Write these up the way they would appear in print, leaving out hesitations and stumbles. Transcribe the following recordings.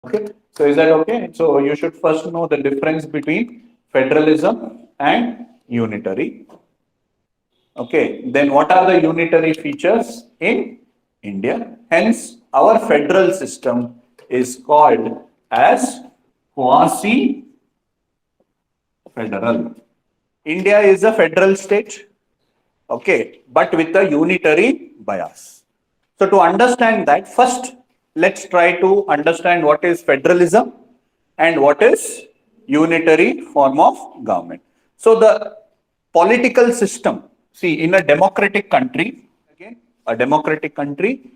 Okay, so is that okay? So you should first know the difference between federalism and unitary. Okay, then what are the unitary features in India? Hence, our federal system is called as quasi federal. India is a federal state, okay, but with a unitary bias. So, to understand that, first let's try to understand what is federalism and what is unitary form of government. So, the political system, see, in a democratic country, again, a democratic country,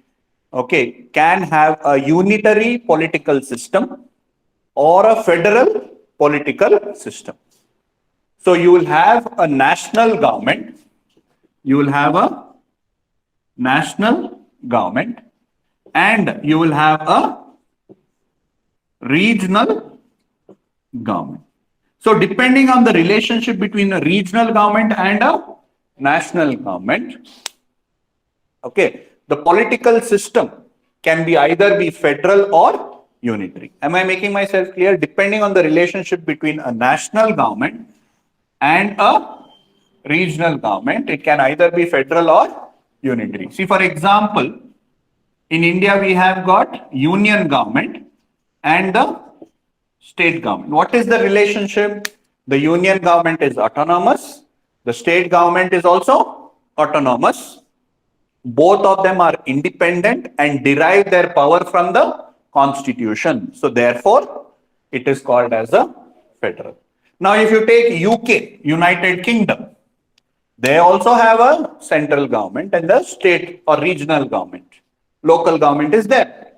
okay, can have a unitary political system or a federal political system. So you will have a national government, you will have a national government, and you will have a regional government. So depending on the relationship between a regional government and a national government, okay, the political system can be either be federal or unitary. Am I making myself clear? Depending on the relationship between a national government and a regional government, it can either be federal or unitary. See, for example, in India, we have got union government and the state government. What is the relationship? The union government is autonomous. The state government is also autonomous. Both of them are independent and derive their power from the constitution. So therefore, it is called as a federal. Now, if you take UK, United Kingdom, they also have a central government and the state or regional government. Local government is there.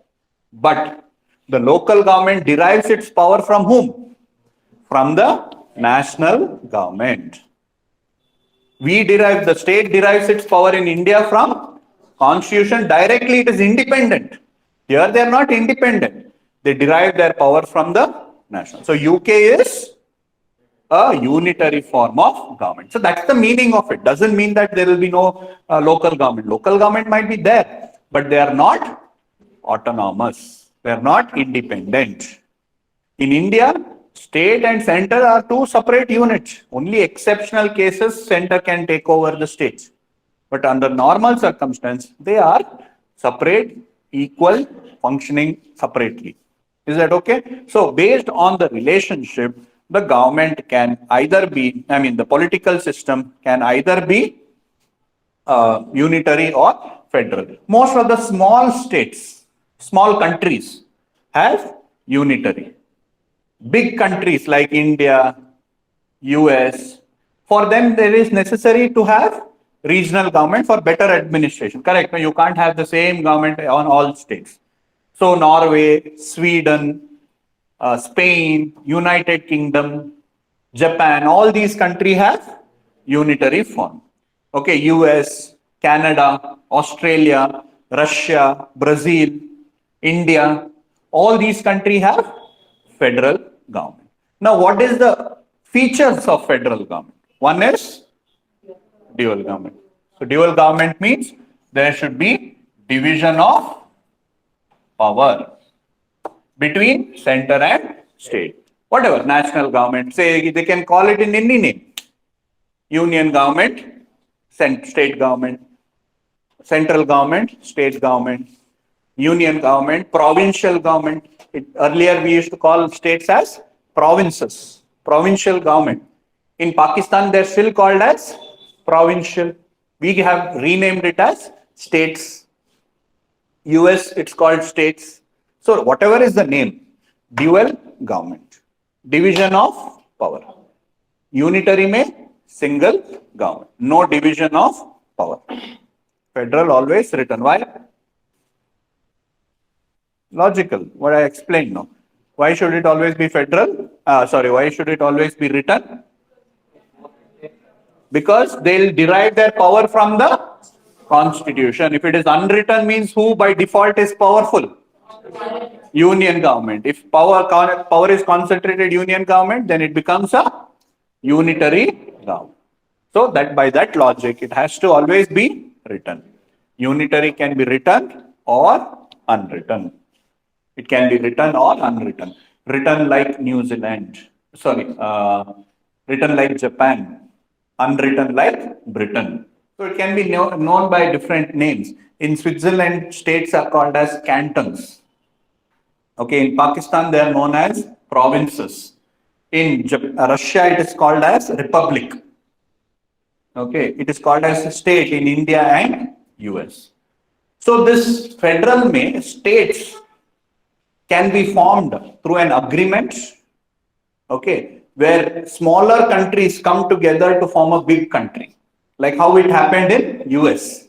But the local government derives its power from whom? From the national government. The state derives its power in India from constitution. Directly it is independent. Here they are not independent. They derive their power from the national. So UK is a unitary form of government. So that's the meaning of it. Doesn't mean that there will be no local government. Local government might be there, but they are not autonomous. They are not independent. In India, state and center are two separate units. Only exceptional cases, center can take over the states. But under normal circumstance, they are separate, equal, functioning separately. Is that okay? So based on the relationship, the government can either be, the political system can either be unitary or federal. Most of the small states, small countries have unitary. Big countries like India, US, for them there is necessary to have regional government for better administration. Correct? You can't have the same government on all states. So Norway, Sweden, Spain, United Kingdom, Japan, all these countries have unitary form. Okay, US, Canada, Australia, Russia, Brazil, India, all these countries have federal government. Now, what is the features of federal government? One is dual government. So, dual government means there should be division of power between center and state. Whatever, national government, say they can call it in any name. Union government, state government, central government, state government, union government, provincial government. Earlier we used to call states as provinces, provincial government. In Pakistan, they're still called as provincial. We have renamed it as states. US, it's called states. So whatever is the name, dual government, division of power. Unitary mein single government, no division of power. Federal always written. Why? Logical, what I explained now. Why should it always be federal? Why should it always be written? Because they'll derive their power from the constitution. If it is unwritten, means who by default is powerful? Union government. If power is concentrated union government, then it becomes a unitary government. So that by that logic, it has to always be written. Unitary can be written or unwritten. It can be written or unwritten. Written like New Zealand, written like Japan, unwritten like Britain. So it can be known by different names. In Switzerland, states are called as cantons. Okay, in Pakistan, they are known as provinces. In Russia, it is called as republic. Okay, it is called as a state in India and US. So this federal states can be formed through an agreement, okay, where smaller countries come together to form a big country, like how it happened in US.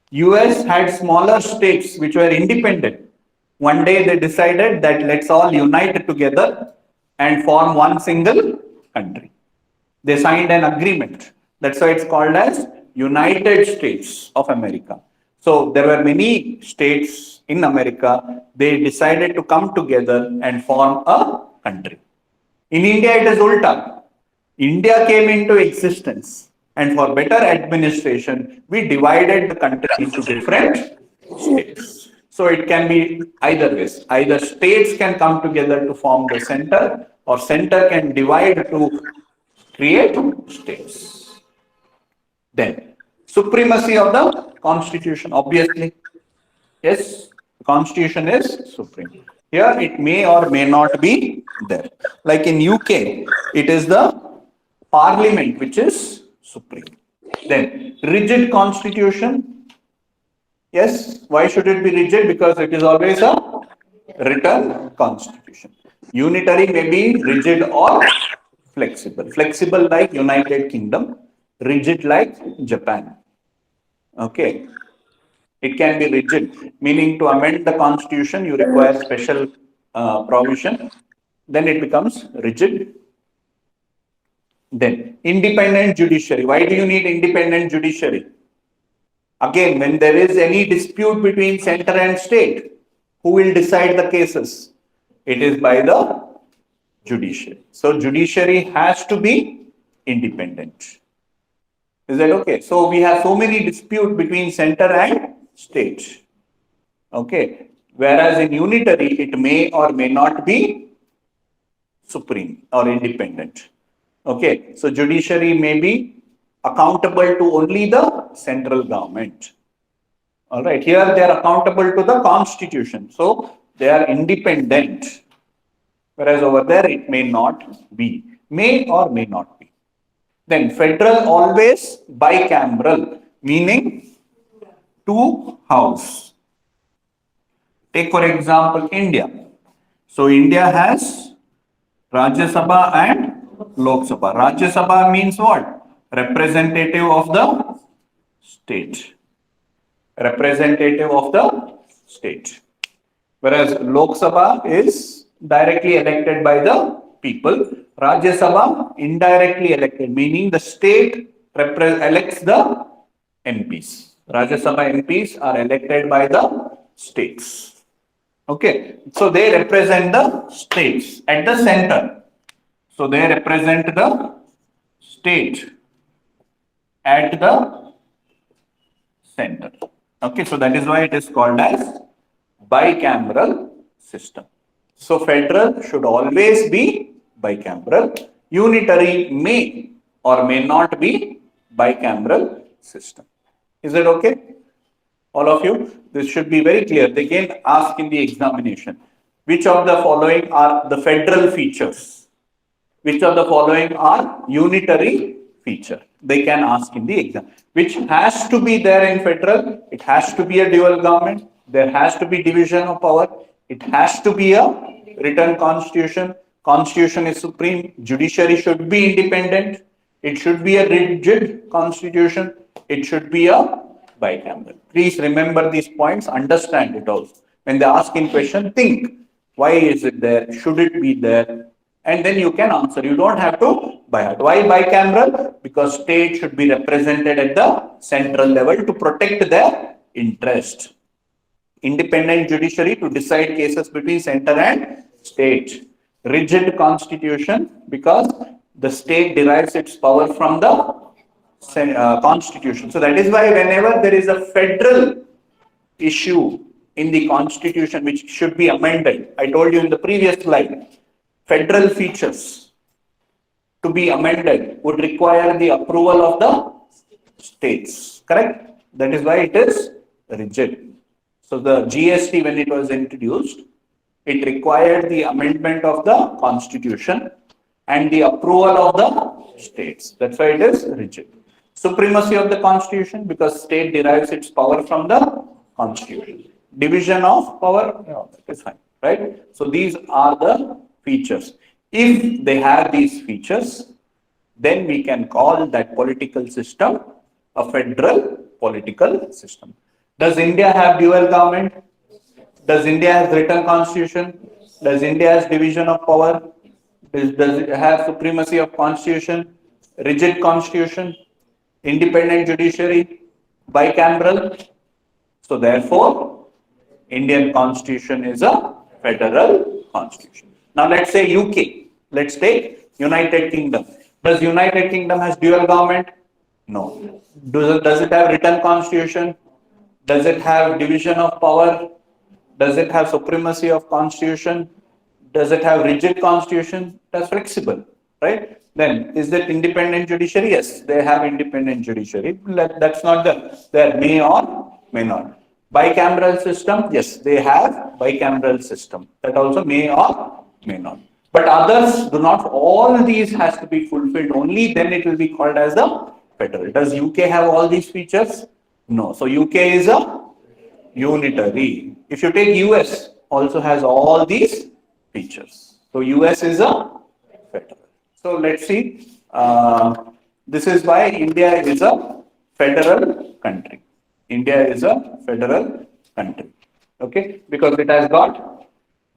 US had smaller states which were independent. One day they decided that let's all unite together and form one single country. They signed an agreement. That's why it's called as United States of America. So there were many states in America. They decided to come together and form a country. In India, it is ulta. India came into existence, and for better administration, we divided the country into different states. So it can be either ways. Either states can come together to form the center, or center can divide to create states. Then, supremacy of the constitution, obviously. Yes, the constitution is supreme. Here it may or may not be there. Like in UK, it is the parliament which is supreme. Then, rigid constitution. Yes, why should it be rigid? Because it is always a written constitution. Unitary may be rigid or flexible. Flexible like United Kingdom, rigid like Japan. Okay. It can be rigid, meaning to amend the constitution, you require special provision. Then it becomes rigid. Then independent judiciary. Why do you need independent judiciary? Again, when there is any dispute between center and state, who will decide the cases? It is by the judiciary. So judiciary has to be independent. Is that okay? So we have so many disputes between center and state. Okay. Whereas in unitary, it may or may not be supreme or independent. Okay. So judiciary may be accountable to only the central government. All right. Here they are accountable to the constitution. So they are independent. Whereas over there, it may not be. May or may not be. Then federal always bicameral, meaning two house. Take for example India. So India has Rajya Sabha and Lok Sabha. Rajya Sabha means what? Representative of the state. Representative of the state. Whereas Lok Sabha is directly elected by the people. Rajya Sabha indirectly elected, meaning the state elects the MPs. Rajya Sabha MPs are elected by the states. Okay, so they represent the states at the center. So they represent the state at the center. Okay, so that is why it is called as bicameral system. So federal should always be bicameral. Unitary may or may not be bicameral system. Is it okay? All of you? This should be very clear. They can ask in the examination. Which of the following are the federal features? Which of the following are unitary feature? They can ask in the exam. Which has to be there in federal? It has to be a dual government. There has to be division of power. It has to be a written constitution. Constitution is supreme. Judiciary should be independent. It should be a rigid constitution. It should be a bicameral. Please remember these points. Understand it also. When they ask in question, think. Why is it there? Should it be there? And then you can answer. You don't have to by heart. Why bicameral? Because state should be represented at the central level to protect their interest. Independent judiciary to decide cases between center and state. Rigid constitution because the state derives its power from the constitution. So that is why whenever there is a federal issue in the constitution which should be amended. I told you in the previous slide, federal features to be amended would require the approval of the states, correct? That is why it is rigid. So the GST, when it was introduced, it required the amendment of the constitution and the approval of the states. That's why it is rigid. Supremacy of the constitution, because state derives its power from the constitution. Division of power, that is fine, right? So these are the features. If they have these features, then we can call that political system a federal political system. Does India have dual government? Does India have written constitution? Does India has division of power? Does it have supremacy of constitution? Rigid constitution? Independent judiciary? Bicameral? So therefore, Indian constitution is a federal constitution. Now let's say UK. Let's take United Kingdom. Does United Kingdom has dual government? No. Does it have written constitution? Does it have division of power? Does it have supremacy of constitution? Does it have rigid constitution? That's flexible, right? Then is that independent judiciary? Yes, they have independent judiciary. That's not there may or may not. Bicameral system? Yes, they have bicameral system. That also may or may not. But others do not. All these has to be fulfilled. Only then it will be called as the federal. Does UK have all these features? No. So UK is a unitary. If you take US, also has all these features. So US is a federal. So let's see. This is why India is a federal country. India is a federal country. Okay, because it has got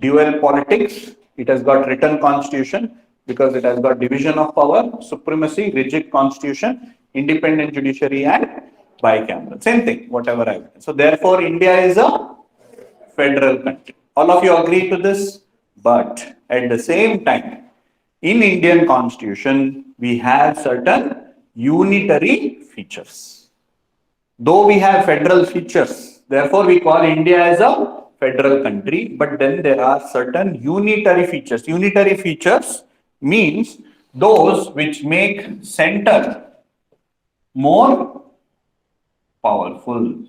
dual politics. It has got written constitution because it has got division of power, supremacy, rigid constitution, independent judiciary, and bicameral. Same thing, whatever I want. So therefore, India is a federal country. All of you agree to this? But at the same time, in Indian constitution, we have certain unitary features. Though we have federal features, therefore we call India as a federal country, but then there are certain unitary features. Unitary features means those which make center more powerful,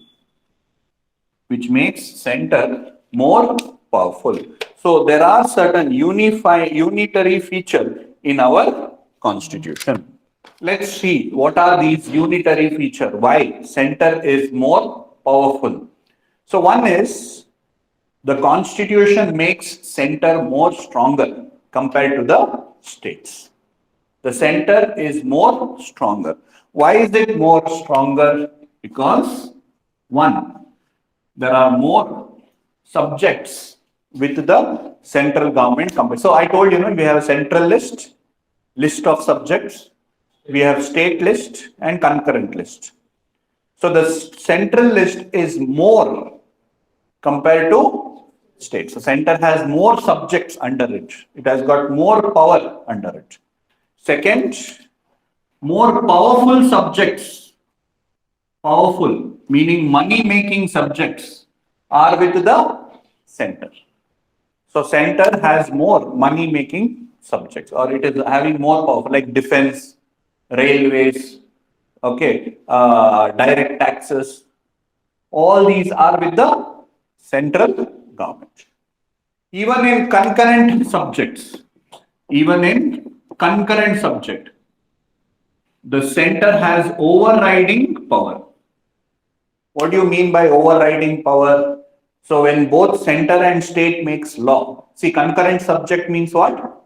which makes center more powerful. So there are certain unitary feature in our constitution. Let's see what are these unitary feature, why center is more powerful. So one is the constitution makes center more stronger compared to the states. The center is more stronger. Why is it more stronger? Because one, there are more subjects with the central government. So I told you, we have a central list of subjects. We have state list and concurrent list. So the central list is more compared to state. So center has more subjects under it. It has got more power under it. Second, more powerful subjects, powerful meaning money-making subjects are with the center. So center has more money-making subjects, or it is having more power, like defense, railways, okay, direct taxes. All these are with the central government. Even in concurrent subjects, the center has overriding power. What do you mean by overriding power? So when both center and state makes law, see, concurrent subject means what?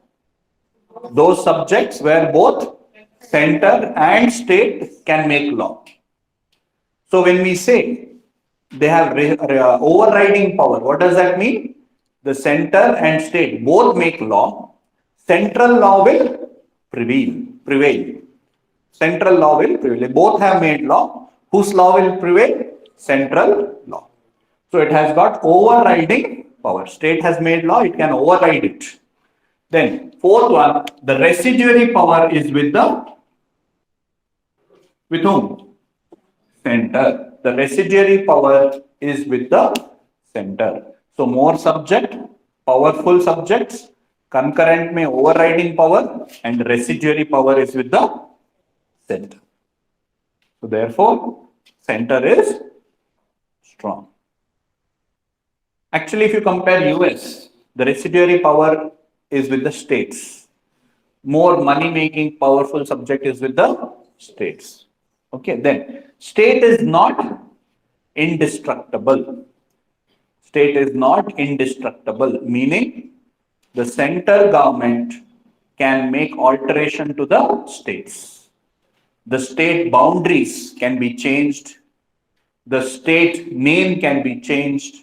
Those subjects where both center and state can make law. So when we say they have overriding power, what does that mean? The center and state both make law. Central law will prevail. Central law will prevail. They both have made law. Whose law will prevail? Central law. So it has got overriding power. State has made law, it can override it. Then fourth one, the residuary power is with whom? Center. The residuary power is with the center. So more subject, powerful subjects, concurrent may overriding power, and residuary power is with the center. So therefore, center is strong. Actually, if you compare US, the residuary power is with the states. More money making powerful subject is with the states. Okay, then state is not indestructible. State is not indestructible, meaning the center government can make alteration to the states. The state boundaries can be changed. The state name can be changed.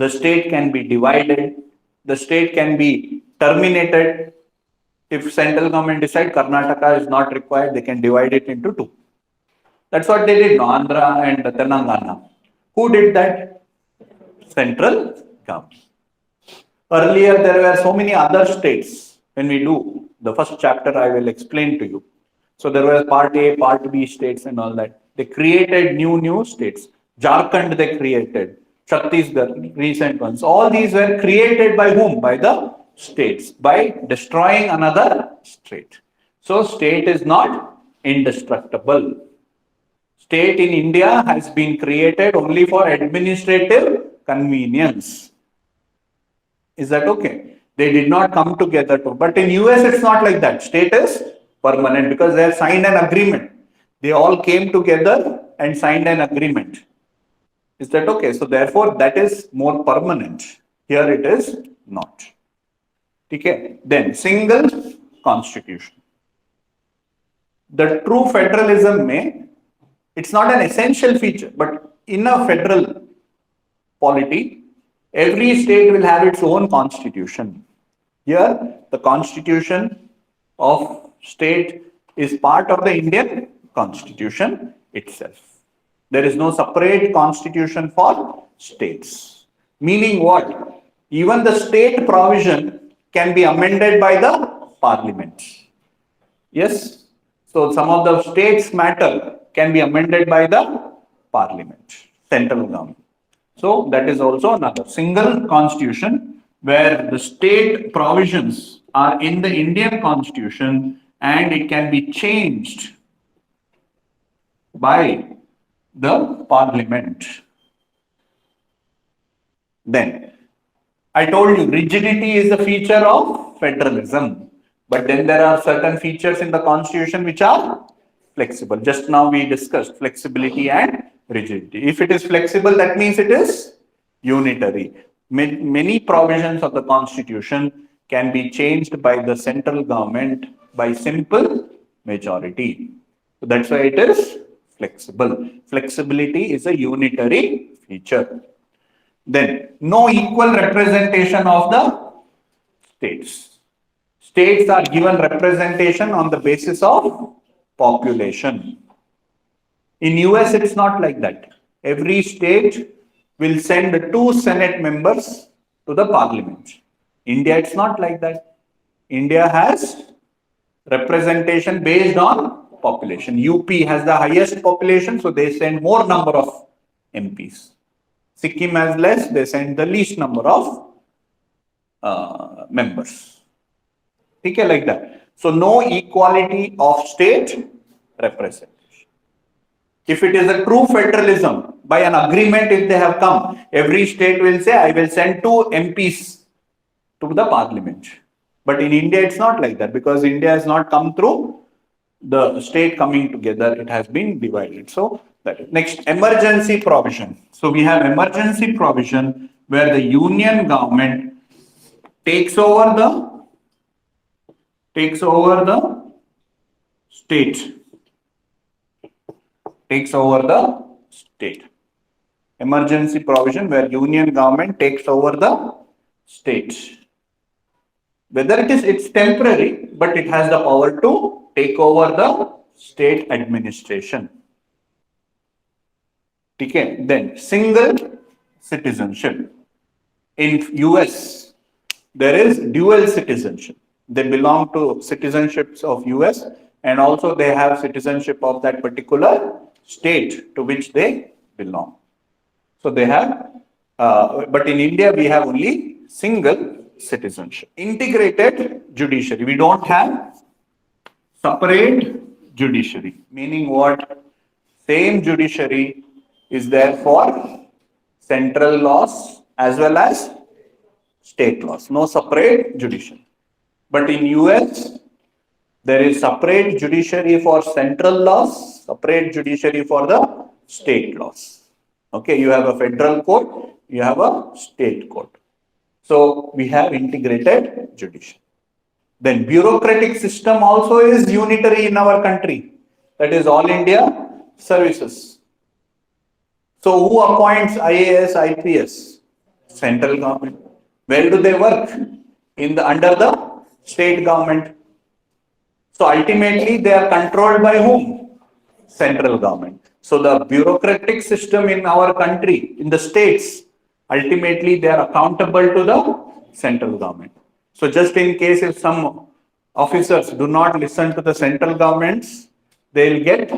The state can be divided. The state can be terminated. If central government decide Karnataka is not required, they can divide it into two. That's what they did, no? Andhra and Telangana. Who did that? Central government. Earlier, there were so many other states. When we do the first chapter, I will explain to you. So there was part A, part B states and all that. They created new states. Jharkhand they created. Chhattisgarh, recent ones. All these were created by whom? By the states, by destroying another state. So state is not indestructible. State in India has been created only for administrative convenience. Is that okay? They did not come together to, but in US it's not like that. State is permanent because they have signed an agreement. They all came together and signed an agreement. Is that okay? So therefore that is more permanent. Here it is not. Okay. Then single constitution. The true federalism it's not an essential feature, but in a federal polity, every state will have its own constitution. Here, the constitution of state is part of the Indian constitution itself. There is no separate constitution for states. Meaning what? Even the state provision can be amended by the parliament. Yes? So some of the states matter can be amended by the parliament, central government. So that is also another single constitution where the state provisions are in the Indian constitution and it can be changed by the parliament. Then I told you rigidity is a feature of federalism, but then there are certain features in the constitution which are flexible. Just now we discussed flexibility and rigidity. If it is flexible, that means it is unitary. Many provisions of the constitution can be changed by the central government by simple majority. So that's why it is flexible. Flexibility is a unitary feature. Then no equal representation of the states. States are given representation on the basis of population. In US, it's not like that. Every state will send 2 Senate members to the parliament. India, it's not like that. India has representation based on population. UP has the highest population, so they send more number of MPs. Sikkim has less, they send the least number of members. Okay, like that. So no equality of state representation. If it is a true federalism, by an agreement if they have come, every state will say, I will send 2 MPs to the parliament. But in India, it's not like that because India has not come through the state coming together. It has been divided. So that next, emergency provision. So we have emergency provision where the union government takes over the state. Takes over the state. Emergency provision where union government takes over the state. Whether it's temporary, but it has the power to take over the state administration. Okay. Then single citizenship. In US, there is dual citizenship. They belong to citizenships of US and also they have citizenship of that particular state to which they belong. So they have But in India, we have only single citizenship. Integrated judiciary. We don't have separate judiciary. Meaning what? Same judiciary is there for central laws as well as state laws. No separate judiciary. But in US, there is separate judiciary for central laws, separate judiciary for the state laws. Okay, you have a federal court, you have a state court. So we have integrated judiciary. Then bureaucratic system also is unitary in our country. That is All India Services. So who appoints IAS, IPS? Central government. Where do they work? Under the state government. So ultimately they are controlled by whom? Central government. So the bureaucratic system in our country, in the states, ultimately they are accountable to the central government. So just in case if some officers do not listen to the central governments, they will get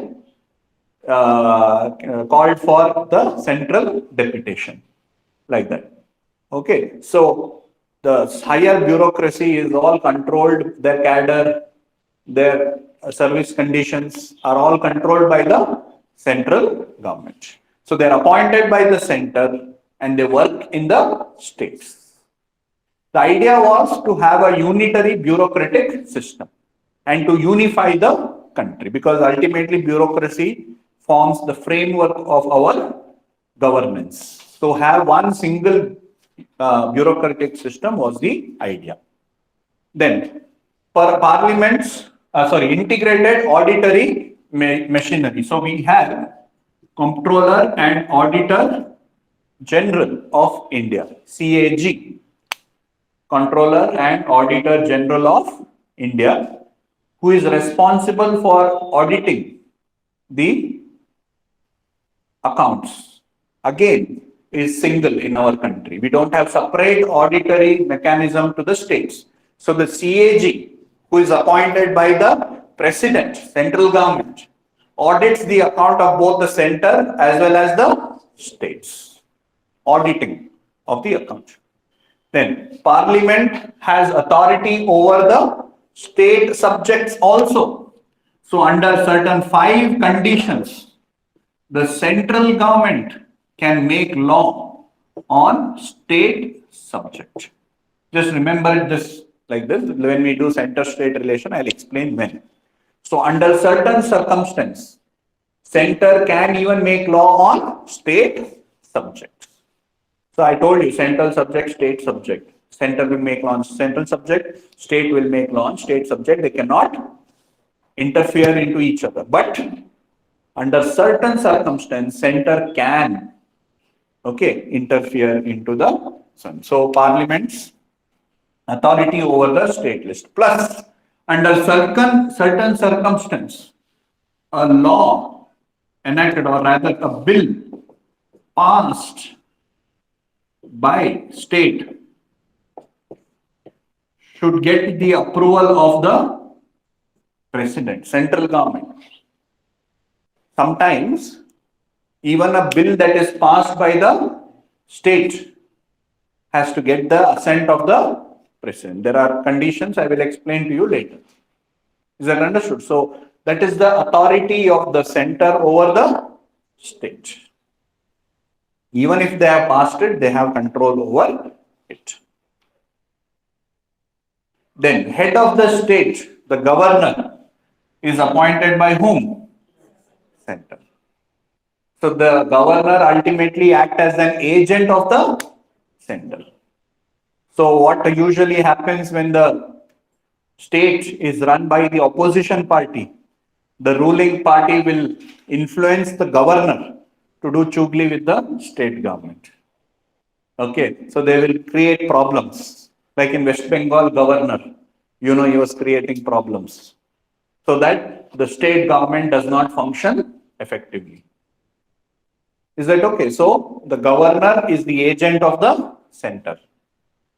called for the central deputation, like that. Okay, so the higher bureaucracy is all controlled, their cadre, their service conditions are all controlled by the central government. So they are appointed by the center and they work in the states. The idea was to have a unitary bureaucratic system and to unify the country, because ultimately bureaucracy forms the framework of our governance. So have one single bureaucratic system was the idea. Then integrated auditory machinery. So we have Comptroller and Auditor General of India, CAG. Controller and Auditor General of India, who is responsible for auditing the accounts. Again, is single in our country. We don't have separate auditory mechanism to the states. So the CAG, who is appointed by the president, central government, audits the account of both the center as well as the states. Auditing of the account. Then Parliament has authority over the state subjects also. So under certain 5 conditions, the central government can make law on state subject. Just remember this like this. When we do center-state relation, I'll explain when. So under certain circumstance, center can even make law on state subjects. So I told you central subject, state subject. Center will make law on central subject, state will make law on state subject. They cannot interfere into each other. But under certain circumstance, center can interfere into the sun. So Parliament's authority over the state list. Plus, under certain circumstance, a law enacted, or rather a bill passed by state should get the approval of the president, central government. Sometimes even a bill that is passed by the state has to get the assent of the president. There are conditions I will explain to you later. Is that understood? So that is the authority of the center over the state. Even if they have passed it, they have control over it. Then head of the state, the governor, is appointed by whom? Center. So the governor ultimately acts as an agent of the center. So what usually happens when the state is run by the opposition party, the ruling party will influence the governor to do chugli with the state government. Okay, so they will create problems. Like in West Bengal governor, he was creating problems. So that the state government does not function effectively. Is that okay? So the governor is the agent of the center.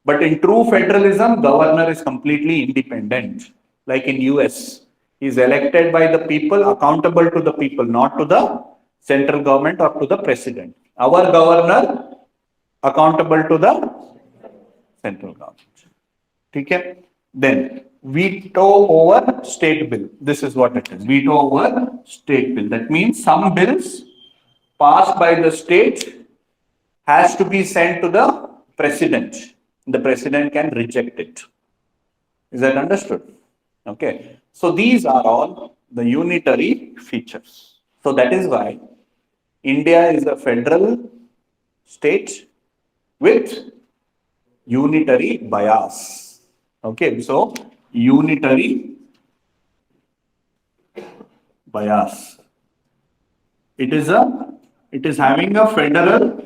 But in true federalism, governor is completely independent. Like in US, he is elected by the people, accountable to the people, not to the central government or to the president. Our governor accountable to the central government. ठीक है? Then veto over state bill. This is what it is. Veto over state bill. That means some bills passed by the state has to be sent to the president. The president can reject it. Is that understood? Okay. So these are all the unitary features. So that is why India is a federal state with unitary bias. Okay, so unitary bias. It is having a federal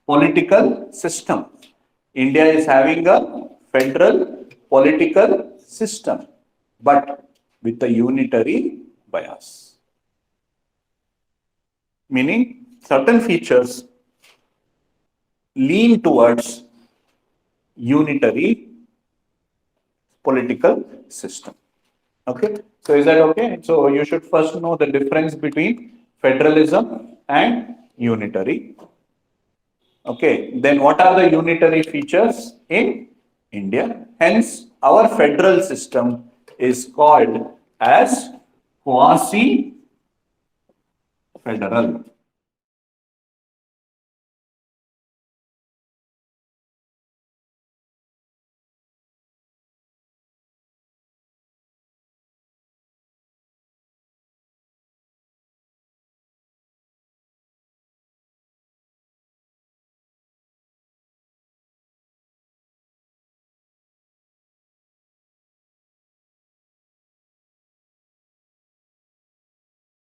political system. India is having a federal political system, but with a unitary bias. Meaning certain features lean towards unitary political system. Okay, so is that okay? So you should first know the difference between federalism and unitary. Okay, then what are the unitary features in India? Hence, our federal system is called as quasi-federal.